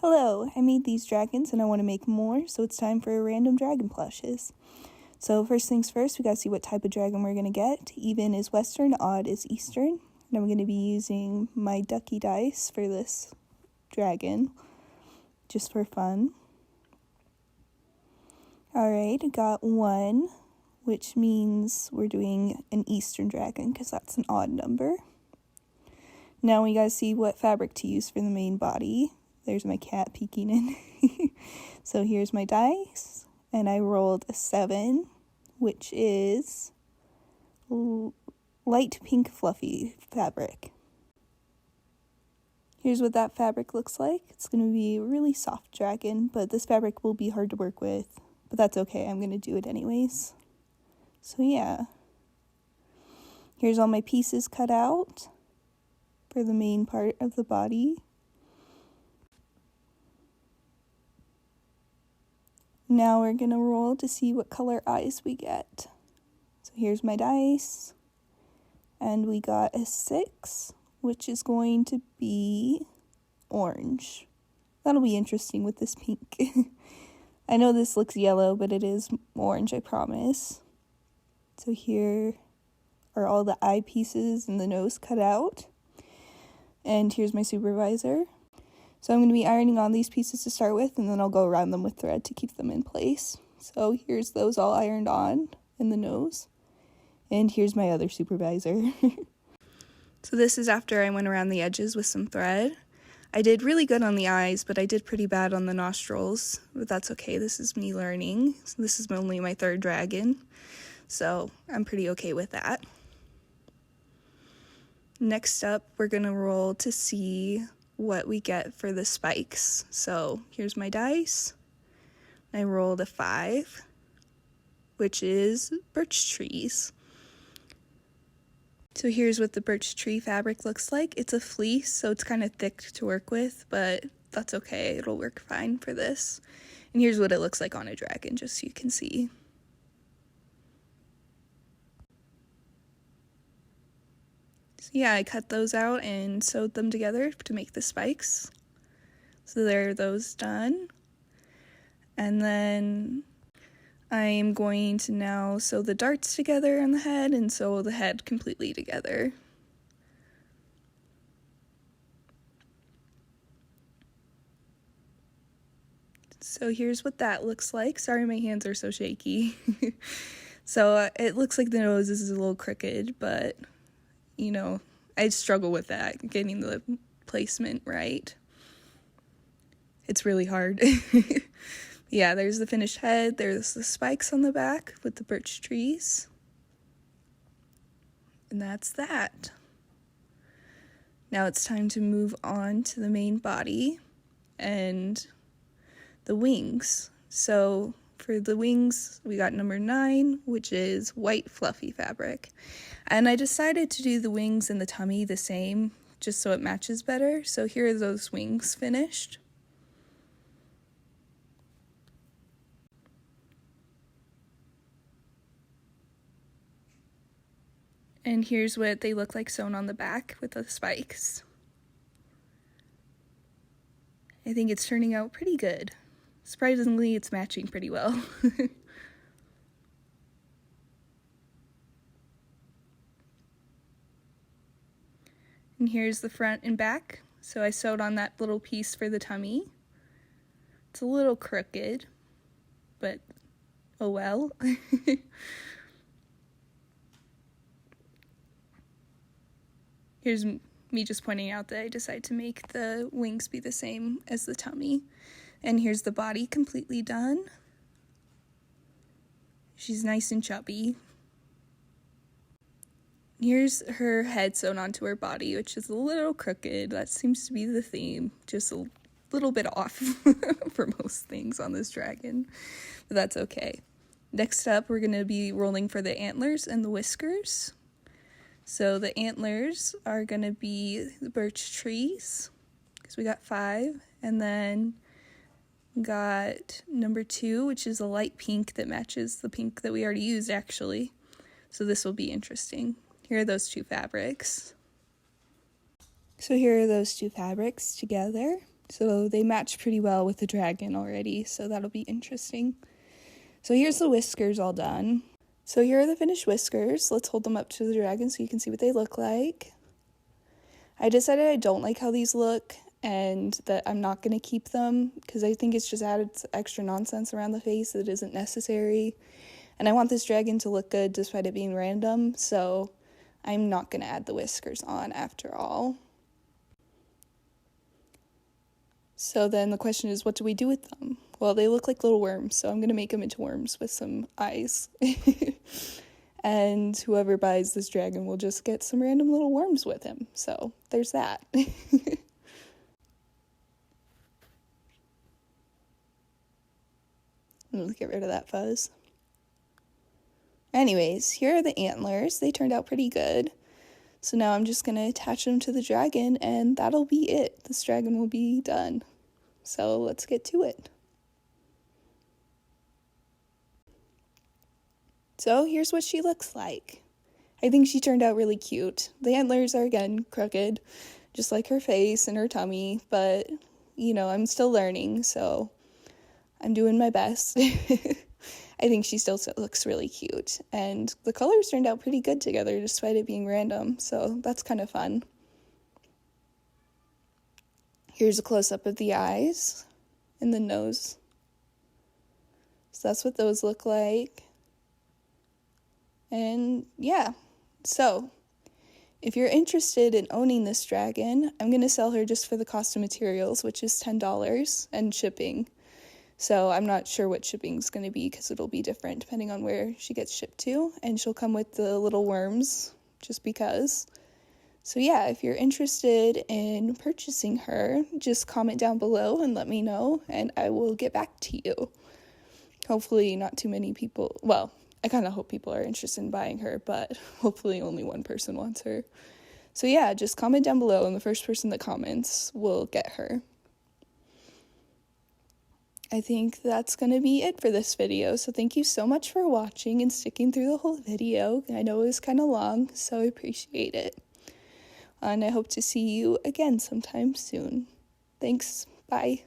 Hello, I made these dragons and I want to make more, so it's time for random dragon plushes. So first things first, we gotta see what type of dragon we're gonna get. Even is Western, odd is Eastern. And I'm gonna be using my ducky dice for this dragon, just for fun. Alright, I got 1, which means we're doing an Eastern dragon, because that's an odd number. Now we gotta see what fabric to use for the main body. There's my cat peeking in. So here's my dice, and I rolled a 7, which is light pink fluffy fabric. Here's what that fabric looks like. It's going to be a really soft dragon, but this fabric will be hard to work with, but that's okay. I'm going to do it anyways. So yeah. Here's all my pieces cut out for the main part of the body. Now we're going to roll to see what color eyes we get. So here's my dice. And we got a 6, which is going to be orange. That'll be interesting with this pink. I know this looks yellow, but it is orange, I promise. So here are all the eye pieces and the nose cut out. And here's my supervisor. So I'm going to be ironing on these pieces to start with, and then I'll go around them with thread to keep them in place. So here's those all ironed on in the nose. And here's my other supervisor. So this is after I went around the edges with some thread. I did really good on the eyes, but I did pretty bad on the nostrils. But that's okay, this is me learning. So this is only my 3rd dragon. So I'm pretty okay with that. Next up, we're going to roll to see what we get for the spikes. So here's my dice. I rolled a 5, which is birch trees. So here's what the birch tree fabric looks like. It's a fleece, so it's kind of thick to work with, but that's okay. It'll work fine for this. And here's what it looks like on a dragon, just so you can see. So yeah, I cut those out and sewed them together to make the spikes. So there are those done. And then I'm going to now sew the darts together on the head and sew the head completely together. So here's what that looks like. Sorry, my hands are so shaky. So it looks like the nose is a little crooked, but you know, I struggle with that, getting the placement right. It's really hard. Yeah, there's the finished head. There's the spikes on the back with the birch trees. And that's that. Now it's time to move on to the main body and the wings. So for the wings, we got number 9, which is white fluffy fabric. And I decided to do the wings and the tummy the same, just so it matches better. So here are those wings finished. And here's what they look like sewn on the back with the spikes. I think it's turning out pretty good. Surprisingly, it's matching pretty well. And here's the front and back. So I sewed on that little piece for the tummy. It's a little crooked, but oh well. Here's me just pointing out that I decided to make the wings be the same as the tummy. And here's the body completely done. She's nice and chubby. Here's her head sewn onto her body, which is a little crooked. That seems to be the theme. Just a little bit off for most things on this dragon. But that's okay. Next up, we're going to be rolling for the antlers and the whiskers. So the antlers are going to be the birch trees, because we got 5. And then got number 2, which is a light pink that matches the pink that we already used, actually. So this will be interesting. Here are those 2 fabrics. So here are those 2 fabrics together. So they match pretty well with the dragon already, so that'll be interesting. So here's the whiskers all done. So here are the finished whiskers. Let's hold them up to the dragon so you can see what they look like. I decided I don't like how these look and that I'm not going to keep them because I think it's just added extra nonsense around the face that isn't necessary. And I want this dragon to look good despite it being random, so I'm not going to add the whiskers on after all. So then the question is, what do we do with them? Well, they look like little worms, so I'm going to make them into worms with some eyes. And whoever buys this dragon will just get some random little worms with him. So there's that. Let's get rid of that fuzz. Anyways, here are the antlers. They turned out pretty good. So now I'm just going to attach them to the dragon, and that'll be it. This dragon will be done. So let's get to it. So here's what she looks like. I think she turned out really cute. The antlers are, again, crooked, just like her face and her tummy, but, you know, I'm still learning, so I'm doing my best. I think she still looks really cute, and the colors turned out pretty good together despite it being random, so that's kind of fun. Here's a close-up of the eyes and the nose. So that's what those look like. And yeah, so if you're interested in owning this dragon, I'm going to sell her just for the cost of materials, which is $10, and shipping. So I'm not sure what shipping's going to be because it'll be different depending on where she gets shipped to, and she'll come with the little worms just because. So yeah, if you're interested in purchasing her, just comment down below and let me know, and I will get back to you. Hopefully not too many people, well, I kind of hope people are interested in buying her, but hopefully only one person wants her. So yeah, just comment down below, and the first person that comments will get her. I think that's going to be it for this video, so thank you so much for watching and sticking through the whole video. I know it was kind of long, so I appreciate it. And I hope to see you again sometime soon. Thanks. Bye.